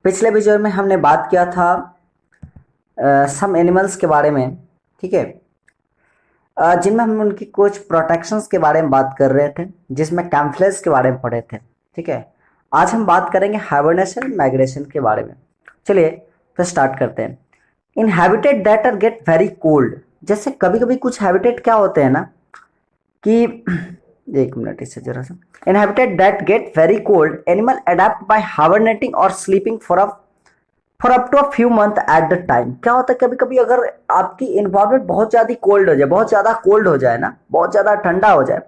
पिछले वीडियो में हमने बात किया था सम एनिमल्स के बारे में। ठीक है। जिनमें हम उनकी कुछ प्रोटेक्शंस के बारे में बात कर रहे थे, जिसमें कैम्फलेज के बारे में पढ़े थे। ठीक है। आज हम बात करेंगे हाइबरनेशन माइग्रेशन के बारे में। चलिए तो स्टार्ट करते हैं। In habitat that are get very cold, जैसे कभी कभी कुछ हैबिटेट क्या होते हैं ना कि एक मिनट इससे जरा सा। In habitat that get very cold animal adapt by hibernating और sleeping for up to a few month at the time. क्या होता है, कभी कभी अगर आपकी इन्वायरमेंट बहुत ज्यादा कोल्ड हो जाए, बहुत ज्यादा कोल्ड हो जाए ना, बहुत ज्यादा ठंडा हो जाए,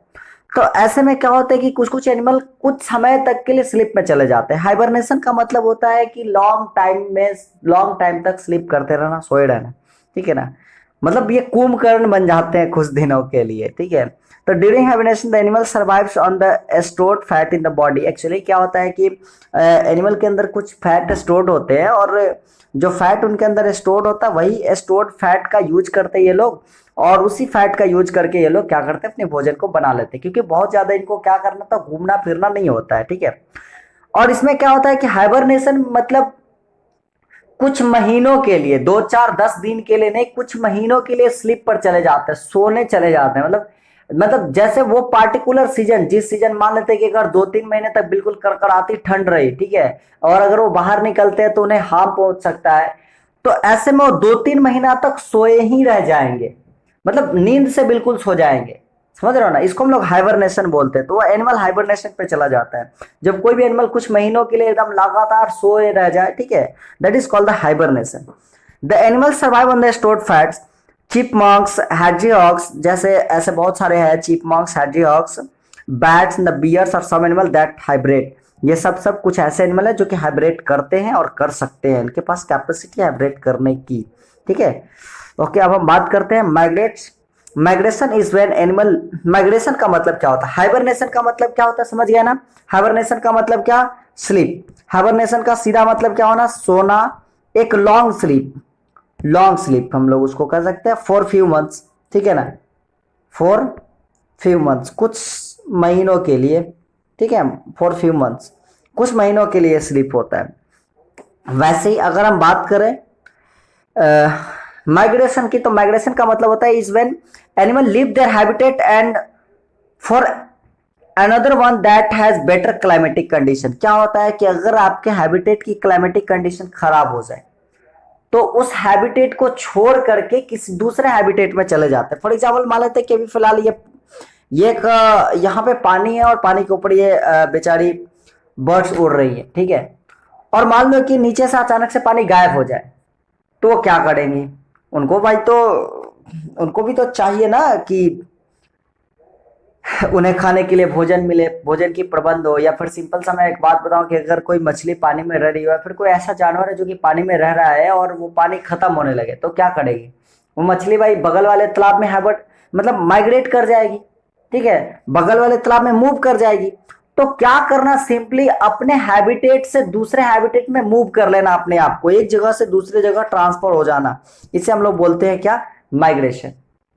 तो ऐसे में क्या होता है कि कुछ कुछ एनिमल कुछ समय तक के लिए स्लीप में चले जाते हैं। हाइबरनेशन का मतलब होता है कि लॉन्ग टाइम तक स्लीप करते रहना, सोए रहना। ठीक है ना। मतलब ये कुंभकर्ण बन जाते हैं कुछ दिनों के लिए। ठीक है। तो during hibernation the animal survives on the stored fat in the body. Actually क्या होता है कि एनिमल के अंदर कुछ फैट स्टोर्ड होते हैं, और जो फैट उनके अंदर स्टोर्ड होता है वही स्टोर्ड फैट का यूज करते हैं ये लोग, और उसी फैट का यूज करके ये लोग क्या करते हैं, अपने भोजन को बना लेते हैं। क्योंकि बहुत ज्यादा इनको क्या करना था, घूमना फिरना नहीं होता है। ठीक है। और इसमें क्या होता है कि हाइबरनेशन मतलब कुछ महीनों के लिए, 2 4 10 दिन के लिए नहीं, कुछ महीनों के लिए स्लीप पर चले जाते हैं, सोने चले जाते हैं। मतलब जैसे वो पार्टिकुलर सीजन, जिस सीजन मान लेते हैं कि अगर 2 3 महीने तक बिल्कुल कड़कड़ाती ठंड रही, ठीक है, और अगर वो बाहर निकलते हैं तो उन्हें हार्म पहुंच सकता है, तो ऐसे में वो 2 3 महीना तक सोए ही रह जाएंगे, मतलब नींद से बिल्कुल सो जाएंगे। समझ रहे हो ना, इसको हम लोग हाइबरनेशन बोलते हैं। तो वो एनिमल हाइबरनेशन पे चला जाता है जब कोई भी एनिमल कुछ महीनों के लिए एकदम लगातार सोए रह जाए। ठीक है। That is called the hibernation. The animal survive on the stored fats. Chipmunks, hedgehogs, जैसे ऐसे बहुत सारे हैं, chipmunks, hedgehogs, bats, the bears और सम एनिमल दैट हाइब्रेट। ये सब कुछ ऐसे एनिमल है जो कि हाइब्रेट करते हैं और कर सकते हैं, इनके पास कैपेसिटी है हाइब्रेट करने की। ठीक है। ओके, अब हम बात करते हैं migration is when animal. Migration का मतलब क्या होता है, हाइबरनेशन का मतलब क्या होता है, समझ गया ना। हाइबरनेशन का मतलब क्या, स्लीप। हाइबरनेशन का सीधा मतलब क्या होना, सोना। एक लॉन्ग स्लीप, लॉन्ग स्लीप हम लोग उसको कह सकते हैं फॉर फ्यू मंथ्स। ठीक है ना, फॉर फ्यू मंथ्स, कुछ महीनों के लिए। ठीक है, फॉर फ्यू मंथ्स, कुछ महीनों के लिए स्लीप होता है। वैसे ही अगर हम बात करें माइग्रेशन की, तो माइग्रेशन का मतलब होता है is when animal leave their habitat and for another one that has better climatic condition. क्या होता है कि अगर आपके हैबिटेट की क्लाइमेटिक कंडीशन खराब हो जाए तो उस हैबिटेट को छोड़ करके किसी दूसरे हैबिटेट में चले जाते हैं। फॉर एग्जाम्पल मान लेते हैं कि अभी फिलहाल ये एक यहाँ पे पानी है, और पानी के ऊपर ये बेचारी बर्ड्स उड़ रही है। ठीक है। और मान लो कि नीचे से अचानक से पानी गायब हो जाए, तो वो क्या करेंगी, उनको भाई तो उनको भी तो चाहिए ना कि उन्हें खाने के लिए भोजन मिले, भोजन की प्रबंध हो। या फिर सिंपल सा मैं एक बात बताऊं कि अगर कोई मछली पानी में रह रही हो, या फिर कोई ऐसा जानवर है जो कि पानी में रह रहा है और वो पानी खत्म होने लगे, तो क्या करेगी वो मछली, भाई बगल वाले तालाब में हैबिट मतलब माइग्रेट कर जाएगी। ठीक है, बगल वाले तालाब में मूव कर जाएगी। तो क्या करना, सिंपली अपने हैबिटेट से दूसरे हैबिटेट में मूव कर लेना, अपने आप को एक जगह से दूसरे जगह ट्रांसफर हो जाना। इसे हम लोग बोलते हैं क्या, माइग्रेशन।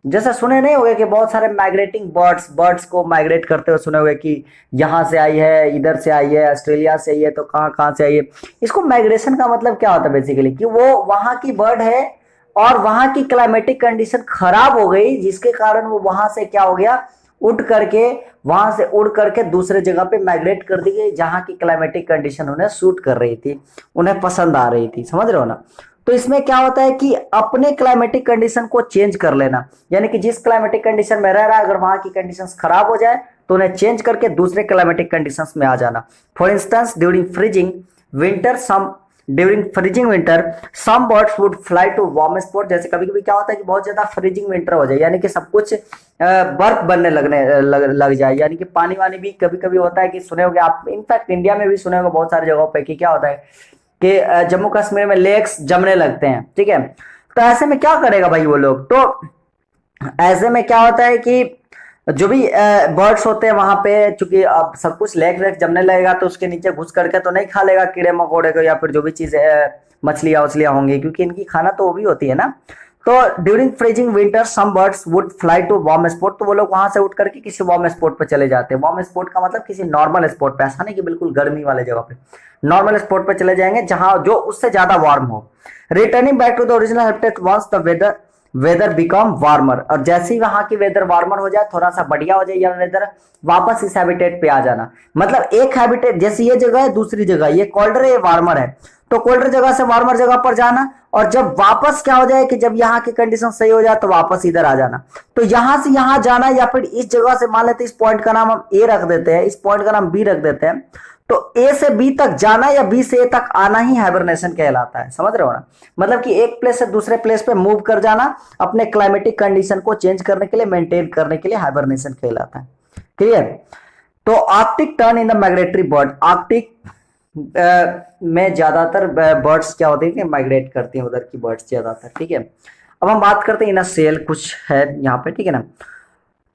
जैसे सुने नहीं होंगे कि बहुत सारे माइग्रेटिंग बर्ड्स को माइग्रेट करते हुए सुने हुए कि यहाँ से आई है, इधर से आई है, ऑस्ट्रेलिया से आई है, तो कहाँ कहाँ से आई है। इसको माइग्रेशन का मतलब क्या होता है बेसिकली, कि वो वहां की बर्ड है और वहां की क्लाइमेटिक कंडीशन खराब हो गई, जिसके कारण वो वहां से क्या हो गया, उड़ करके वहां से उड़ करके दूसरे जगह पे माइग्रेट कर दी गई, जहां की क्लाइमेटिक कंडीशन उन्हें सूट कर रही थी, उन्हें पसंद आ रही थी। समझ रहे हो ना। तो इसमें क्या होता है कि अपने क्लाइमेटिक कंडीशन को चेंज कर लेना, यानी कि जिस क्लाइमेटिक कंडीशन में रह रहा है, अगर वहां की कंडीशंस खराब हो जाए तो उन्हें चेंज करके दूसरे क्लाइमेटिक कंडीशंस में आ जाना। For instance winter some during freezing winter some birds would fly to warm spot. जैसे कभी कभी क्या होता है कि बहुत ज्यादा फ्रीजिंग विंटर हो जाए, यानी कि सब कुछ बर्फ बनने लग जाए, यानी कि पानी वानी भी कभी कभी होता है कि सुने होंगे आप, इनफैक्ट इंडिया में भी सुने होंगे बहुत सारी जगहों पे कि क्या होता है कि जम्मू कश्मीर में लेक्स जमने लगते हैं। ठीक है। तो ऐसे में क्या करेगा भाई वो लोग, तो ऐसे में क्या होता है कि जो भी बर्ड्स होते हैं वहां पे, चूंकि अब सब कुछ लेक वेक जमने लगेगा, तो उसके नीचे घुस करके तो नहीं खा लेगा कीड़े मकोड़े को, या फिर जो भी चीज मछलियां उछलियां होंगी, क्योंकि इनकी खाना तो वो भी होती है ना। तो during freezing winter some birds would fly to warm spot, तो वो लोग वहां से उठ करके किसी वार्म स्पॉट पे चले जाते हैं। वार्म स्पॉट का मतलब किसी नॉर्मल स्पॉट पे, ऐसा नहीं कि बिल्कुल गर्मी वाले जगह पे, नॉर्मल स्पॉट पे चले जाएंगे जहां जो उससे ज्यादा वार्म हो। Returning back to the original habitat once the weather weather become warmer, और जैसे ही वहां की वेदर वार्मर हो जाए, थोड़ा सा बढ़िया हो जाए या वेदर, वापस इस हैबिटेट पे आ जाना। मतलब एक हैबिटेट, जैसे ये जगह है, दूसरी जगह, ये कोल्डर है, ये वार्मर है, तो कोल्डर जगह से वार्मर जगह पर जाना, और जब वापस क्या हो जाए कि जब यहाँ की कंडीशन सही हो जाए तो वापस इधर आ जाना। तो यहां से यहां जाना, या फिर इस जगह से, मान लेते इस पॉइंट का नाम हम ए रख देते हैं, इस पॉइंट का नाम बी रख देते हैं, तो ए से बी तक जाना या बी से ए तक आना ही हाइबरनेशन कहलाता है। समझ रहे हो ना? मतलब कि एक प्लेस से दूसरे प्लेस पे मूव कर जाना अपने क्लाइमेटिक कंडीशन को चेंज करने के लिए, मेंटेन करने के लिए हाइबरनेशन कहलाता है। क्लियर? तो Arctic turn in the migratory bird, Arctic में ज्यादातर बर्ड्स क्या होते हैं कि माइग्रेट करती हैं, उधर की बर्ड्स ज्यादातर। ठीक है, अब हम बात करते हैं इन सेल, कुछ है यहाँ पे। ठीक है ना?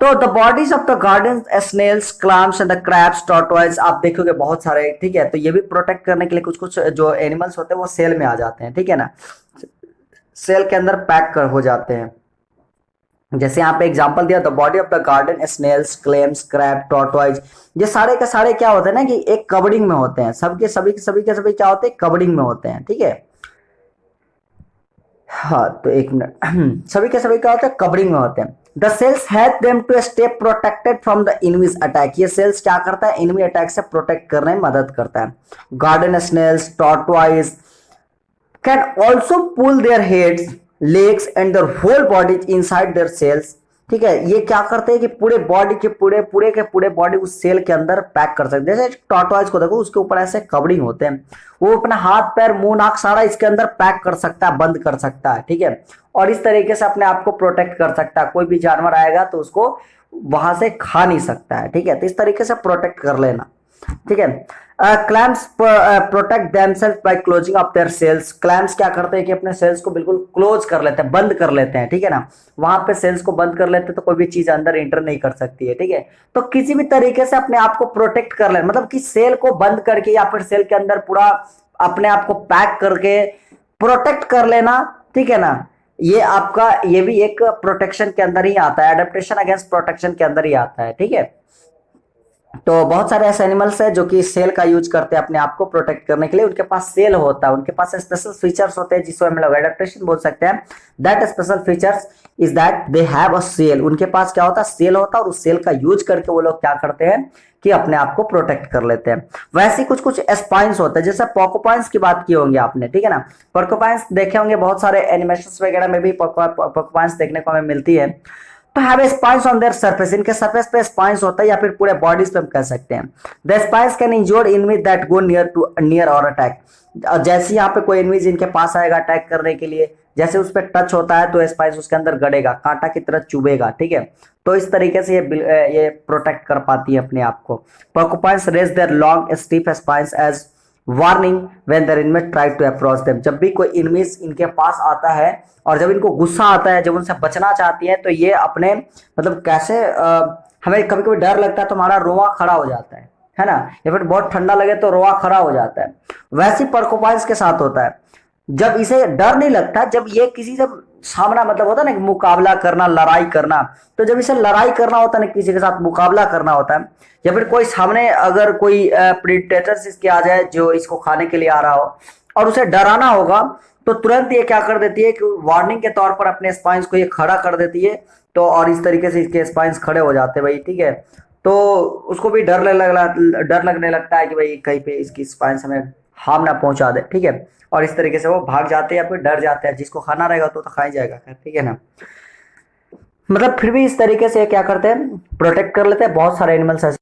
तो the bodies of the garden snails, clams and the crabs, tortoise, आप देखोगे बहुत सारे। ठीक है, तो ये भी प्रोटेक्ट करने के लिए कुछ कुछ जो एनिमल्स होते हैं वो सेल में आ जाते हैं। ठीक है ना? सेल के अंदर पैक कर हो जाते हैं। जैसे यहाँ पे एग्जांपल दिया, the body of the garden snails, clams, crab, tortoise, ये सारे के सारे क्या होते हैं ना कि एक कवरिंग में होते हैं। सबके सभी के सभी क्या होते हैं? कवरिंग में होते हैं। ठीक है, हाँ तो एक मिनट सभी के सभी क्या होते हैं? कवरिंग में होते हैं। The cells help them to stay protected from the enemies attack, ये सेल्स क्या करता है? इनवी अटैक से प्रोटेक्ट करने में मदद करता है। Garden snails, tortoise can also pull their heads, legs and their whole body inside their shells. ठीक है, ये क्या करते हैं कि पूरे बॉडी के पूरे बॉडी उस सेल के अंदर पैक कर सकते हैं। जैसे टॉर्टोइज को देखो, उसके ऊपर ऐसे कवरिंग होते हैं, वो अपना हाथ पैर मुंह नाक सारा इसके अंदर पैक कर सकता है, बंद कर सकता है। ठीक है, और इस तरीके से अपने आप को प्रोटेक्ट कर सकता है। कोई भी जानवर आएगा तो उसको वहां से खा नहीं सकता है। ठीक है, तो इस तरीके से प्रोटेक्ट कर लेना। ठीक है, clams protect themself by closing up their shells, clams क्या करते हैं कि अपने सेल्स को बिल्कुल क्लोज कर लेते हैं, बंद कर लेते हैं। ठीक है ना? वहां पे सेल्स को बंद कर लेते हैं तो कोई भी चीज अंदर इंटर नहीं कर सकती है। ठीक है, तो किसी भी तरीके से अपने आप को प्रोटेक्ट कर लेना, मतलब कि सेल को बंद करके या फिर सेल के अंदर पूरा अपने आप को पैक करके प्रोटेक्ट कर लेना। ठीक है ना? ये आपका, ये भी एक प्रोटेक्शन के अंदर ही आता है, एडेप्टेशन अगेंस्ट प्रोटेक्शन के अंदर ही आता है। ठीक है, तो बहुत सारे ऐसे एनिमल्स हैं जो कि सेल का यूज करते हैं अपने आप को प्रोटेक्ट करने के लिए। उनके पास सेल होता है, उनके पास स्पेशल फीचर्स होते हैं जिसको हम लोग एडेप्टेशन बोल सकते हैं। That special features is that they have a shell, उनके पास क्या होता है? सेल होता है, और उस सेल का यूज करके वो लोग क्या करते हैं कि अपने आप को प्रोटेक्ट कर लेते हैं। वैसे कुछ कुछ स्पाइंस होते हैं, जैसे पोर्कुपाइंस की बात की होंगे आपने। ठीक है ना? पोर्कुपाइंस देखे होंगे, बहुत सारे एनिमेशंस वगैरह में भी पोर्कुपाइंस देखने को हमें मिलती है। तो have spines on their surface, इनके सरफेस पे स्पाइंस होता है, या फिर पूरे बॉडीज पे हम कह सकते हैं। The spines can injure env that go near और अटैक, जैसे यहाँ पे कोई इनवीज इनके पास आएगा अटैक करने के लिए, जैसे उस पर टच होता है तो स्पाइंस उसके अंदर गड़ेगा, कांटा की तरह चुभेगा। ठीक है, तो इस तरीके से ये प्रोटेक्ट कर पाती है अपने आप को। Porcupines raise their long stiff spines as warning when their inmate try to approach them, जब भी कोई इनमीज इनके पास आता है और जब इनको गुस्सा आता है, जब उनसे बचना चाहती है, तो ये अपने मतलब कैसे हमें कभी कभी डर लगता है तो हमारा रोआ खड़ा हो जाता है ना? या फिर बहुत ठंडा लगे तो रोआ खड़ा हो जाता है। वैसे पोर्कुपाइंस के साथ होता है, जब इसे डर नहीं लगता, जब ये किसी से सामना, मतलब होता है ना मुकाबला करना, लड़ाई करना, तो जब इसे लड़ाई करना होता है ना, किसी के साथ मुकाबला करना होता है, या फिर कोई सामने अगर कोई प्रीडेटर्स इसके आ जाए जो इसको खाने के लिए आ रहा हो और उसे डराना होगा, तो तुरंत ये क्या कर देती है कि वार्निंग के तौर पर अपने स्पाइंस को ये खड़ा कर देती है। तो और इस तरीके से इसके स्पाइंस खड़े हो जाते हैं भाई। ठीक है, तो उसको भी डर लगने लगता है कि भाई कहीं पे इसकी स्पाइंस हमें हार्म ना पहुंचा दे। ठीक है, और इस तरीके से वो भाग जाते हैं या फिर डर जाते हैं। जिसको खाना रहेगा तो खा ही जाएगा। ठीक है ना? मतलब फिर भी इस तरीके से क्या करते हैं? प्रोटेक्ट कर लेते हैं। बहुत सारे एनिमल्स ऐसे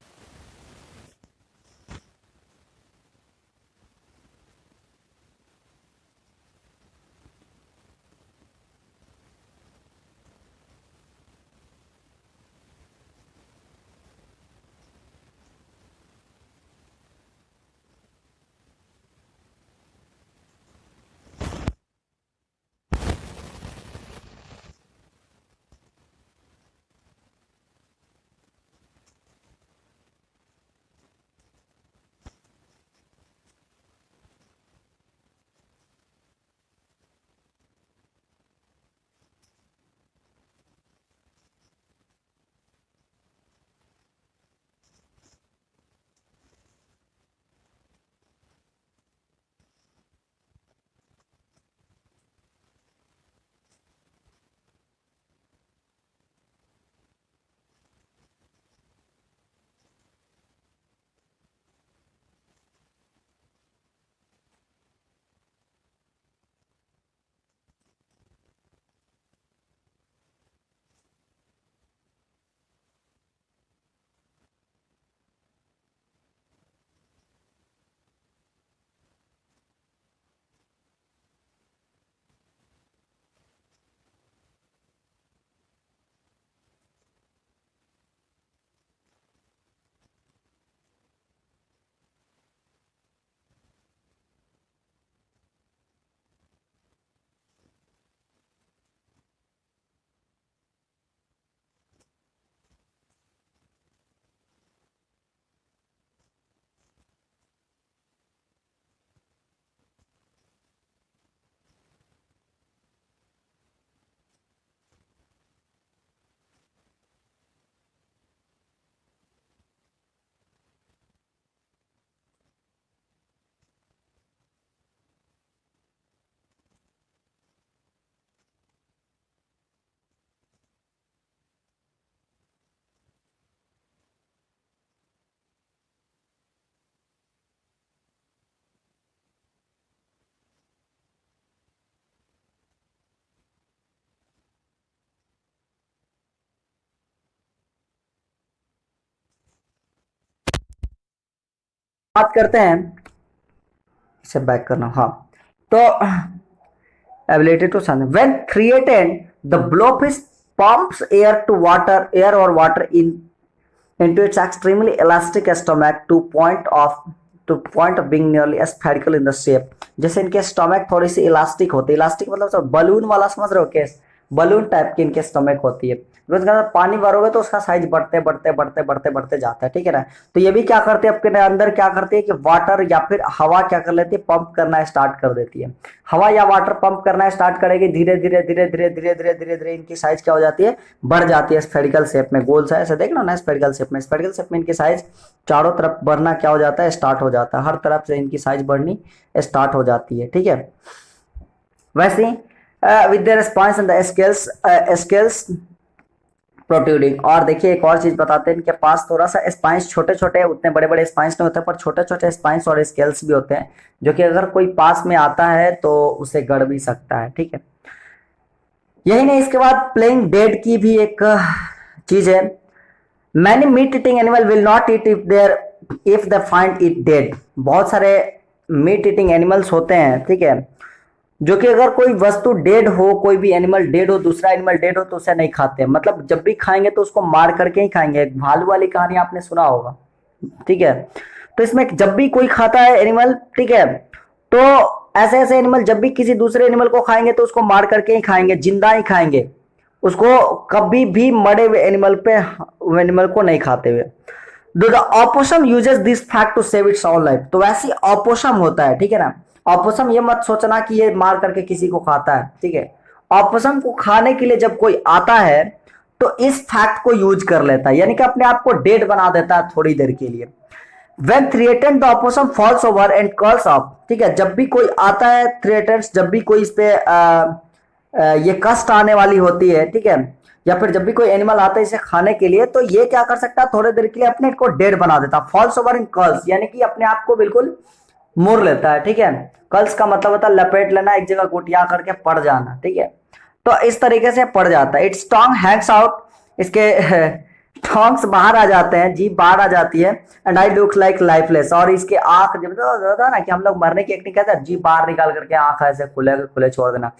बात करते हैं, इसे बैक करना, हाँ, तो ability to sun when created the blowfish pumps air और water in into its extremely elastic stomach to point of being nearly spherical in the shape। जैसे इनके स्टोमक थोड़ी सी इलास्टिक होती है, इलास्टिक मतलब सब बलून वाला, समझ रहे हो, केस बलून टाइप की इनके स्टोमक होती है। उसके अंदर पानी भरोगे तो उसका साइज बढ़ते बढ़ते बढ़ते बढ़ते बढ़ते जाता है, ठीक है ना। तो ये भी क्या करते हैं, आपके अंदर क्या करती है कि वाटर या फिर हवा क्या कर लेती है, पंप करना स्टार्ट कर देती है। हवा या वाटर पंप करना स्टार्ट करेगी, धीरे धीरे धीरे धीरे धीरे धीरे धीरे धीरे इनकी साइज क्या हो जाती है, बढ़ जाती है स्फेरिकल शेप में। गोल सा ऐसे देखना ना, स्फेरिकल शेप में इनकी साइज चारों तरफ बढ़ना क्या हो जाता है, स्टार्ट हो जाता है। हर तरफ से इनकी साइज बढ़नी स्टार्ट हो जाती है, ठीक है। वैसे with their spines and the scales protruding. और देखिए एक और चीज बताते हैं, इनके पास थोड़ा सा स्पाइंस छोटे छोटे, उतने बड़े बड़े स्पाइंस नहीं होते, पर छोटे छोटे स्पाइंस और स्केल्स भी होते हैं, जो कि अगर कोई पास में आता है तो उसे गड़ भी सकता है, ठीक है। यही नहीं, इसके बाद प्लेइंग डेड की भी एक चीज है। Many meat eating animal will not eat if they find it dead. बहुत सारे मीट ईटिंग एनिमल्स होते हैं, ठीक है, जो कि अगर कोई वस्तु डेड हो, कोई भी एनिमल डेड हो, दूसरा एनिमल डेड हो, तो उसे नहीं खाते। मतलब जब भी खाएंगे तो उसको मार करके ही खाएंगे। एक भालू वाली कहानी आपने सुना होगा, ठीक है। तो इसमें जब भी कोई खाता है एनिमल, ठीक है, तो ऐसे ऐसे एनिमल जब भी किसी दूसरे एनिमल को खाएंगे तो उसको मार करके ही खाएंगे, जिंदा ही खाएंगे उसको, कभी भी मरे हुए एनिमल को नहीं खाते हुए। The opossum uses this fact to save its own life. तो वैसे ऑपोसम होता है, ठीक है ना। ऑपोसम ये मत सोचना कि ये मार करके किसी को खाता है, ठीक है। ऑपोसम को खाने के लिए जब कोई आता है तो इस फैक्ट को यूज कर लेता है, यानी कि अपने आप को डेड बना देता है थोड़ी देर के लिए। When threatened, the opossum falls over and curls up। ठीक है, जब भी कोई आता है थ्रेटन्स, जब भी कोई इस पे ये कष्ट आने वाली होती है, ठीक है, या फिर जब भी कोई एनिमल आता है इसे खाने के लिए, तो ये क्या कर सकता है, थोड़ी देर के लिए अपने को डेड बना देता। फॉल्स ओवर इन कर्ल्स, यानी कि अपने आप को बिल्कुल मोड़ लेता है, ठीक है। कर्ल्स का मतलब होता है लपेट लेना, एक जगह गुटिया करके पड़ जाना, ठीक है। तो इस तरीके से पड़ जाता है। इट्स टंग हैंग्स आउट, इसके टॉन्ग्स बाहर आ जाते हैं, जीभ बाहर आ जाती है। And I look like lifeless, और इसके आंख, जब होता है ना कि हम लोग मरने की टेक्निक कहते हैं, जीभ बाहर निकाल करके आंख ऐसे खुले खुले छोड़ देना।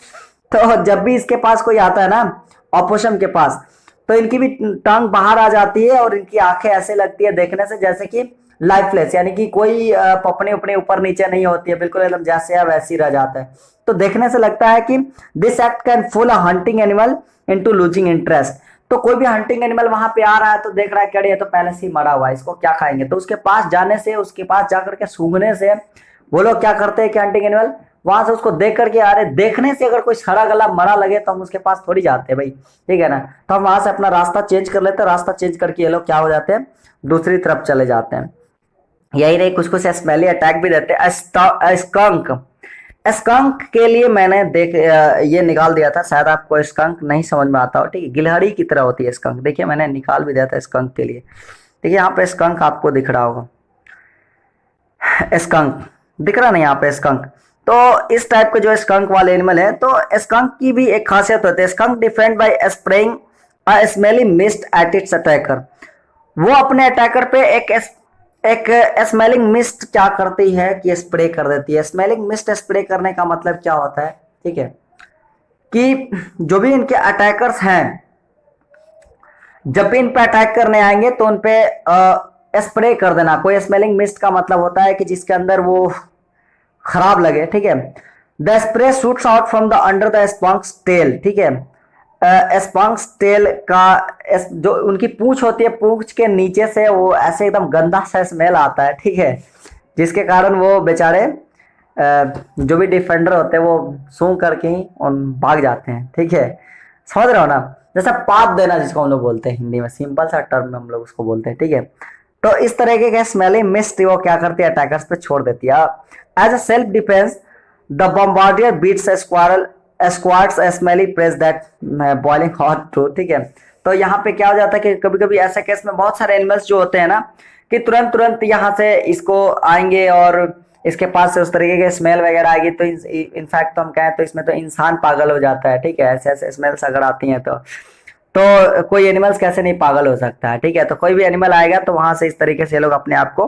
तो जब भी इसके पास कोई आता है ना, ऑपोसम के पास, तो इनकी भी टंग बाहर आ जाती है और इनकी आंखें ऐसे लगती है देखने से जैसे कि लाइफलेस, यानी कि कोई पपनी उपनी ऊपर नीचे नहीं होती है, बिल्कुल एकदम जैसे है वैसी रह जाता है। तो देखने से लगता है कि this act can fool a hunting animal into losing interest. तो कोई भी हंटिंग एनिमल वहां पे आ रहा है तो देख रहा है क्या, ये तो पहले से ही मरा हुआ है, इसको क्या खाएंगे। तो उसके पास जाने से, उसके पास जाकर के सूंघने से, वो लोग क्या करते हैं कि हंटिंग एनिमल वहां से उसको देख करके आ रहे, देखने से अगर कोई सड़ा गला मरा लगे तो हम उसके पास थोड़ी जाते हैं भाई, ठीक है ना। तो हम वहां से अपना रास्ता चेंज कर लेते हैं, रास्ता चेंज करके ये लोग क्या हो जाते हैं, दूसरी तरफ चले जाते हैं। यही नहीं, कुछ कुछ स्मेली अटैक भी देते हैं। स्कंक, स्कंक के लिए मैंने ये निकाल दिया था, शायद आपको स्कंक नहीं समझ में आता हो, ठीक है। गिलहरी की तरह होती है स्कंक, देखिए मैंने निकाल भी दिया था स्कंक के लिए। देखिए यहाँ पे स्कंक आपको दिख रहा होगा, स्कंक दिख रहा नहीं यहाँ पे स्कंक। तो इस टाइप के जो स्कंक वाले एनिमल है, तो स्कंक की भी एक खासियत होती है, skunk defend bye spraying a smelly mist at its attacker. वो अपने अटैकर पे एक स्मेलिंग मिस्ट क्या करती है कि स्प्रे कर देती है। स्मेलिंग मिस्ट स्प्रे करने का मतलब क्या होता है, ठीक है, कि जो भी इनके अटैकर्स हैं, जब भी इन पे अटैक करने आएंगे तो उन पे स्प्रे कर देना। कोई स्मेलिंग मिस्ट का मतलब होता है कि जिसके अंदर वो खराब लगे, ठीक है। The spray shoots out from the under the skunk's tail, ठीक है। स्पंक्स टेल का जो उनकी पूंछ होती है, पूंछ के नीचे से वो ऐसे एकदम गंदा सा स्मेल आता है, ठीक है, जिसके कारण वो बेचारे जो भी डिफेंडर होते हैं वो सूंघ करके ही भाग जाते हैं, ठीक है। समझ रहे हो ना, जैसा पाप देना जिसको हम लोग बोलते हैं हिंदी में, सिंपल सा टर्म में हम लोग उसको बोलते हैं, ठीक है। तो इस तरीके के स्मेलिंग मिस्ट वो क्या करती है, अटैकर्स पे छोड़ देती है। As a self defence the bombardier beetles squirts smelly प्रेस दैट बॉइलिंग हॉट टू, ठीक है। तो यहाँ पे क्या हो जाता है कि कभी कभी ऐसा केस में बहुत सारे एनिमल्स जो होते हैं ना, कि तुरंत तुरंत यहाँ से इसको आएंगे और इसके पास से उस तरीके के स्मेल वगैरह आएगी, तो इनफैक्ट तो हम कहें तो इसमें तो इंसान पागल हो जाता है, ठीक है। ऐसे ऐसे स्मेल्स अगर आती हैं तो कोई एनिमल्स कैसे नहीं पागल हो सकता है, ठीक है। तो कोई भी एनिमल आएगा तो वहां से इस तरीके से लोग अपने आप को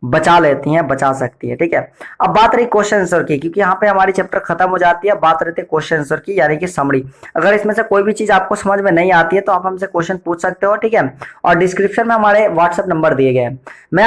बचा लेती हैं, बचा सकती है। ठीक है, अब बात रही क्वेश्चन आंसर की, क्योंकि यहाँ पे हमारी चैप्टर खत्म हो जाती है, बात रहती है क्वेश्चन आंसर की, यानी कि समरी। अगर इसमें से कोई भी चीज आपको समझ में नहीं आती है तो आप हमसे क्वेश्चन पूछ सकते हो। ठीक है, और डिस्क्रिप्शन में हमारे व्हाट्सएप नंबर दिए गए हैं। मैं